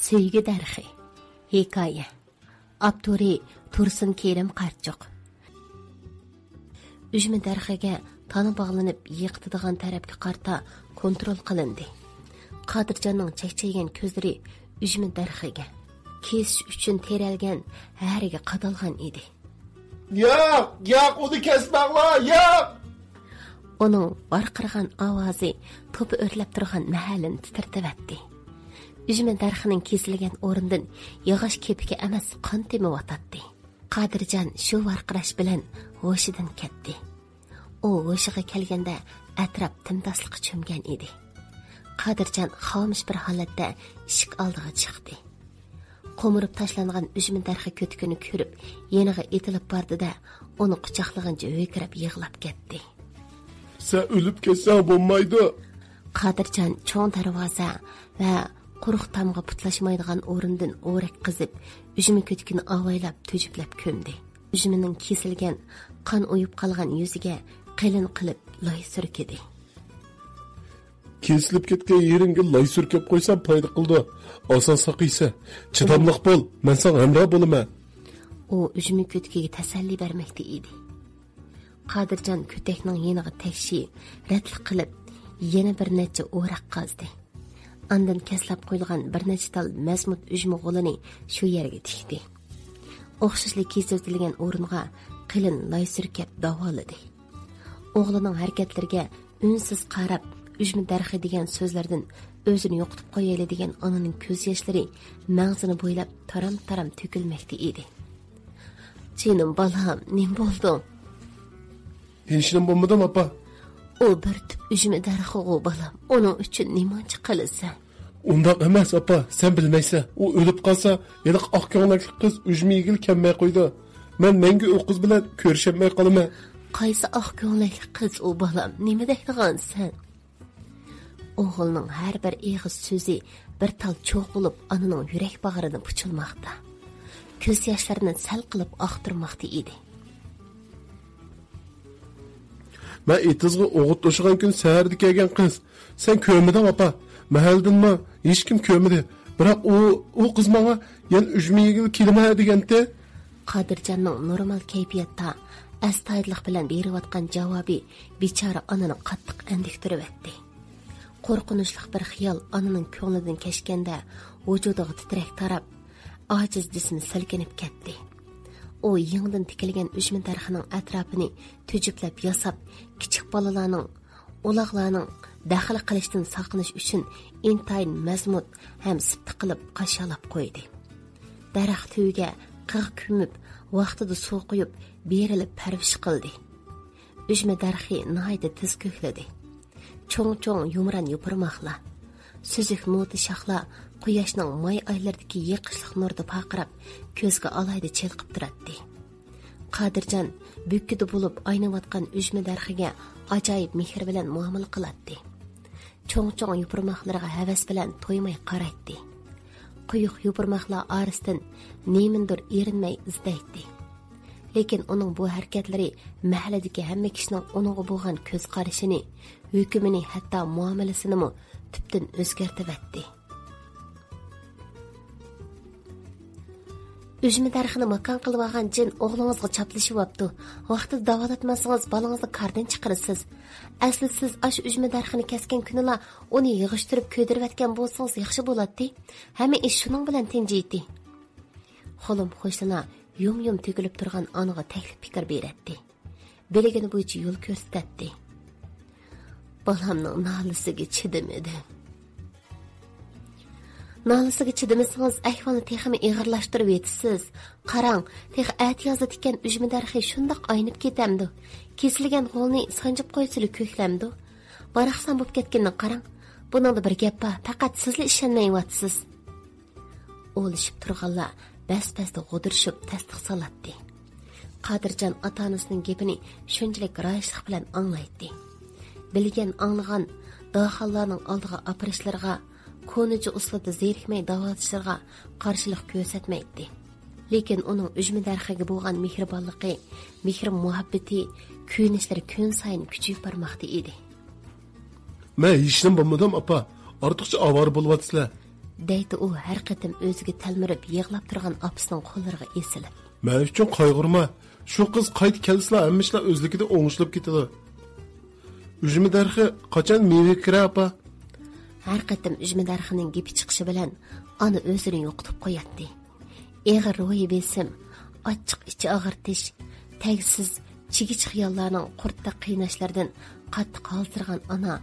Сөйгі дәрхи. Hikoya. Abduri Tursun Kerim Qarchoq. Ujmi darxiga tani bog'lanib yiqitadigan tarafga qarta kontrol qilindi. Qodirjonning chekchaygan ko'zlari ujmi darxiga kesish uchun teralgan hariga qadalgan edi. Yo'q, uni kesmanglar, yo'q! Uning varqirgan ovozi to'pi o'rlab turgan mahallini titratibatdi. Ujmi darxining kesilgan o'rindan yog'och kepiki emas qon temiyotatdi. Qodirjon shu varqirash bilan hoshidan ketdi. U hoshiga kelganda atrof timdosliqqa cho'mgan edi. Qodirjon xomish bir holatda eshik oldiga chiqdi. Qo'mirib tashlangan ujmi darxi ko'tkini ko'rib, yeniga etilib bordi-da, uni quchoqlagancha o'kirib yig'lab ketdi. Sen o'lib ketsang bo'lmaydi. Qodirjon cho'ng darvoza va quruq tamga putlashmaydigan o'rindan o'rak qizib, ujmi ko'tkini avaylab to'jiplab ko'mdi. Ujmining kesilgan, qon o'yib qolgan yuziga qalin qilib loy surkidi. Kesilib ketgan yeringga loy surkab qo'ysam foyda qildi. Oson saqiysa, chidamliq bo'l, men senga hamroh bo'laman. U ujmi ko'tkiga tasalli bermoqda edi. Qodirjon ko'takning yeniga tekshi ratlik qilib, yana bir necha o'raq qazdi. Andan keslab qo'yilgan bir necha tal mazmut ujmi g'olini shu yerga tikdi. O'xshashli kesilgan o'ringa qalin loy surkab davoladi. O'g'lining harakatlariga unsiz qarab, ujmi darxi degan so'zlardan o'zini yo'qotib qo'yayli degan onaning ko'z yoshlari mag'zini bo'ylab taram-taram to'kilmoqda edi. "Jinim balam, nim bo'ldi?" "Tinchlik bo'lmadimi, opa?" "O bir tip ujmi darxi o balam, uning uchun nimachi qilasan?" "Undoq emas, opa, sen bilmaysan. U o'lib qolsa, yana oq ko'ngilli qiz ujmi yigil kelmay qo'ydi. Men menga u qiz bilan ko'rishmay qolaman." "Qaysi oq ko'ngilli qiz o balam? Nima deydigansan?" O'g'ilning har bir eg'iz so'zi bir tal cho'q bo'lib, ananing yurak bag'rini puchilmoqda. Ko'z yoshlarini sal qilib oqtirmoqda edi. "Men etizga o'g'it o'shigan kun saharda kelgan qiz. Sen ko'rmading, opa? Mahaldinmi? Hech kim ko'rmadi. Biroq u qiz menga yana ujmiga kelma deganda." Qodirjonning normal kayfiyatda astoydlik bilan berayotgan javobi bechora onani qattiq andiktiribdi. Qo'rqinchli bir xiyol onaning ko'nglidan kechganda vujudiga titrak tarab, ojiz jismi silkinib ketdi. U yengdan tikilgan ujmi darxining atrofini to'jiplab yasab, kichik bolalarning, uloqlarning daxil qilishdan saqlanish uchun intayin mazmut ham sipti qilib qashalab qo'ydi. Daraxt tuyiga qig' ko'mib, vaqtida suv quyib, berilib parvish qildi. Ujmi darxi nihoyatda tiz ko'kladi. Cho'ng-cho'ng yumran yupurmoqlar. Suzuk noti shoxlar quyoshning may oylaridagi yiqishliq nurda paqirab, ko'zga alayda chelqib turadi. Qodirjon bukkida bo'lib aynayotgan ujmi darxiga ajoyib mehr bilan muomala qiladi. Cho'ng-cho'ng yupurmoqlarga havas bilan to'ymay qaraydi. Quyuq yupurmoqlar orasidan nemindir erinmay izlaydi. Lekin uning bu harakatlari mahalladagi hamma kishining uningga bo'lgan ko'z qarashini, hukmini, hatto muomalasini tubdan o'zgartiribdi. Ujmi darxini makon qilib olgan jin o'g'lingizga chaplashyapti. Vaqtida davolatmasangiz bolangizni qardan chiqarasiz. Asli siz ash ujmi darxini kesgan kunlar uni yig'ishtirib ko'dirayotgan bo'lsangiz yaxshi bo'ladi. Hamma ish shuning bilan tinjiydi. Xo'lim xo'shlana yum to'kilib turgan onaga taklif fikr beradi. Beligini bo'yicha yo'l ko'rsatdi. Balamning nolisiga chidamadi. Nolisiga chidamasangiz ahvolni texmi ig'irlashtirib etasiz. Qarang, tex atiyozda tikkan ujmi darxi shundoq aynib ketamdi. Kesilgan qo'lni sanjib qo'ysili ko'klamdi. Baraqsan bo'lib ketganini qarang. Buningda bir gap bor, faqat sizlar ishonmayapsiz. O'lishib turganlar bas-basda g'odirishib tasdiq solatdi. Qodirjon ota-onasining gapini shunchalik rayishlik bilan anglaydi. Bilgan anglagan daxillarning oldiga apirishlarga, ko'niji uslubda zerikmay davolatishlarga qarshilik ko'rsatmaydi. Lekin uning ujmi darxiga bo'lgan mehribonligi, mehr muhabbati, ko'nishlari kun sayin kuchayib bormoqda edi. "Men hech nima bo'lmadim, opa. Ortiqcha avor bo'lyapsizlar." deydi u har qatim o'ziga talmirib yig'lab turgan opasining qo'llariga esilib. Men uchun qayg'urma. Shu qiz qayt kelsla hammishlar o'zligida o'ng'ishlab ketadi. Ujmi darxi qachon meva kira apa? Har qatim ujmi darxining gapi chiqishi bilan ona o'zini yo'qotib qo'yadi. Eg'ir ro'yi besim, ochiq ichi og'irtish, tagsiz chigich xiyollarning qurtda qiynashlardan qattiq holtirgan ona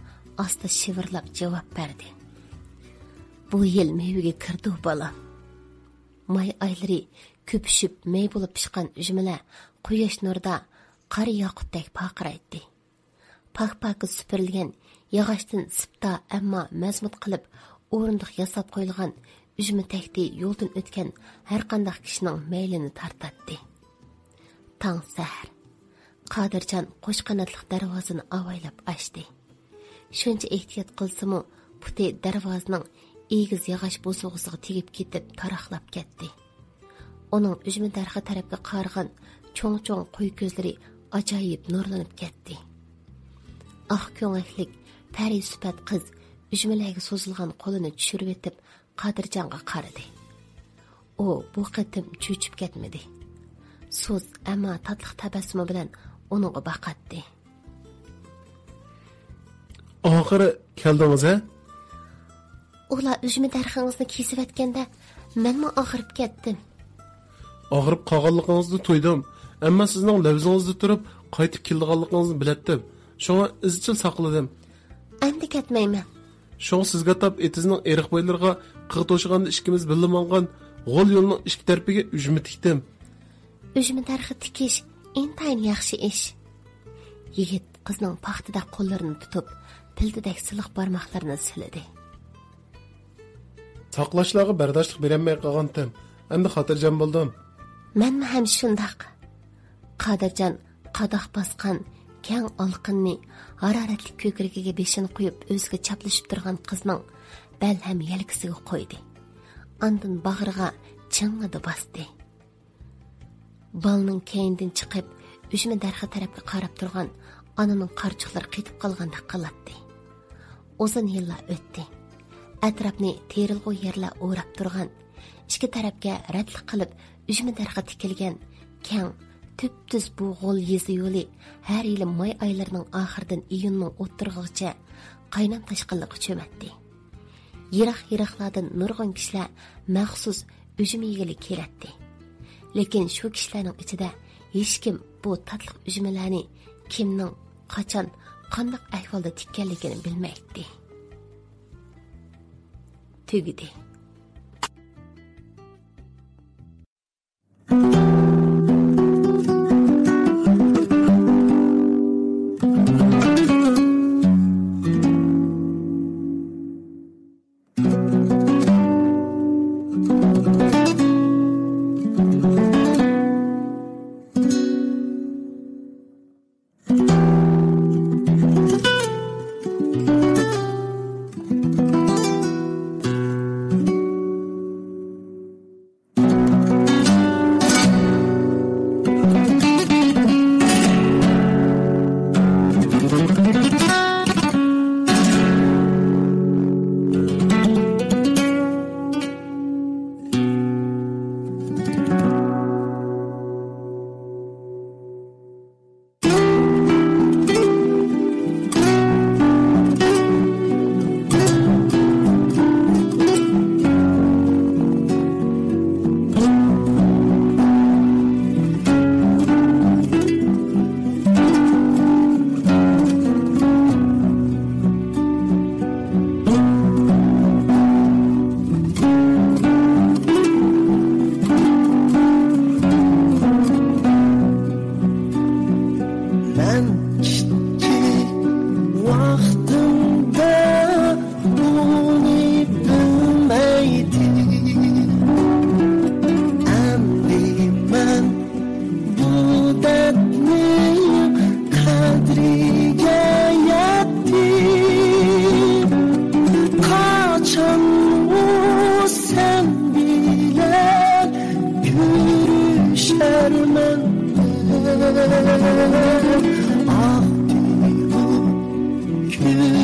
asta shivirlab javob berdi. Bu yil mevaga kirdi bolam. May oylari köpüşüp mey bo'lib pishgan ujmilar quyosh nurida qora yoqutdek paqiraydi. Pak-pakı süpürilgan yog'ochdan sipta ammo mazmut qilib o'rindiq yasab qo'yilgan ujmi takdi yo'ldan o'tgan har qanday kishining maylini tartatdi. Tong sahar Qodirjon qo'shqanotliq darvozani avaylab ochdi. Shuncha ehtiyot qilsa-mu, puti darvozaning egiz yog'och bo'sug'isiga tegib ketib taraqlab ketdi. Onun ujmi darxi tarafga qargan cho'ng-cho'ng qo'y ko'zlari ajoyib nurlanib ketdi. Ah ko'ngillik pari sifat qiz ujmilarga so'zilgan qo'lini tushirib etib Qodirjonga qaradi. U bu qatim cho'chib ketmadi. So'z ammo tatliq tabassumi bilan unga baqatdi. Oxiri keldingiz, ha? Ular ujmi darxingizni kesib etganda menmi og'rib ketdim. Og'rib qolganligingizni to'ydim, ammo sizning lavzingizda turib qaytib kelganligingizni bilatdim. Shunga izchil saqladim. Endi ketmayman. Shunga sizga tap etizning eriq bo'ylariga qig' to'shiganda ikkimiz bildimangan g'ol yo'lning ikki tarafiga ujmi tikdim. Ujmi darxi tikish intayin yaxshi ish. Yigit qizning paxtida qo'llarini tutib, pildidek siliq barmoqlarini siladi. Saqlashlarga bardoshlik berolmay qolgandim. Endi xotirjam bo'ldim. Menmi ham shundaq. Qodirjon qadoq bosgan keng olqinni haroratli ko'krigiga beshini qo'yib o'ziga chaplashib turgan qizning balham yelkasiga qo'ydi. Ondan bag'riga ching'idi bosdi. Balning keyindan chiqib, ujmi darxi tarafga qarab turgan onaning qarchiqlari qetib qolgandek qiladi. Uzun yillar o'tdi. Atrofni terilg'u yerlar o'rab turgan, ikki tarafga radlik qilib ujmi darxi tikilgan keng tüp-tüz bu g'ol yezi yo'li har yili may oylarining oxiridan iyunning o'ttirg'igacha qaynam tashqinliqqa cho'matdi. Yiroq-yiroqlardan nurg'un kishilar maxsus ujmi yig'ili keladi. Lekin shu kishilarning ichida hech kim bu tatliq ujmilarni kimning, qachon, qanday ahvolda tikkanligini bilmaydi. Tugidi.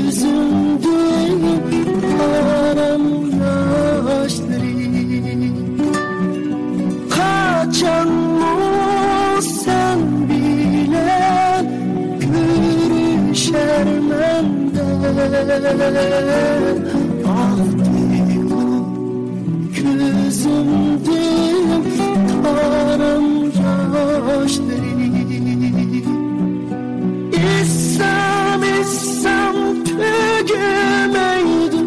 Yüzümde aramda Gözümdüm tarım yaşları İssam tügemeydi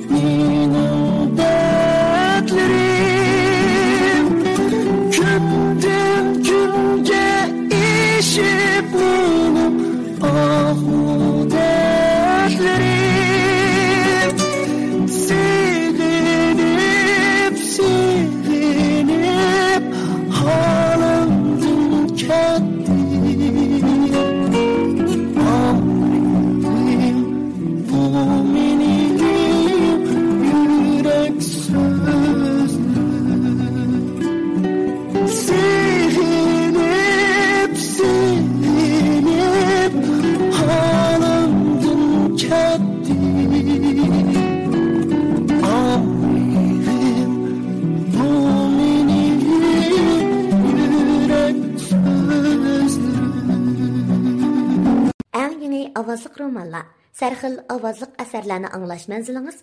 benim dertlerim Günden günge işip benim ahu dertlerim Sevinip halimden kettim Amrim bu benim yürek sözlü Sevinip halimden kettim Amrim bu benim yürek sözlü Eng yeni avazlık romanlar, sarxil avazlık əsərlərini anlaş mənziliniz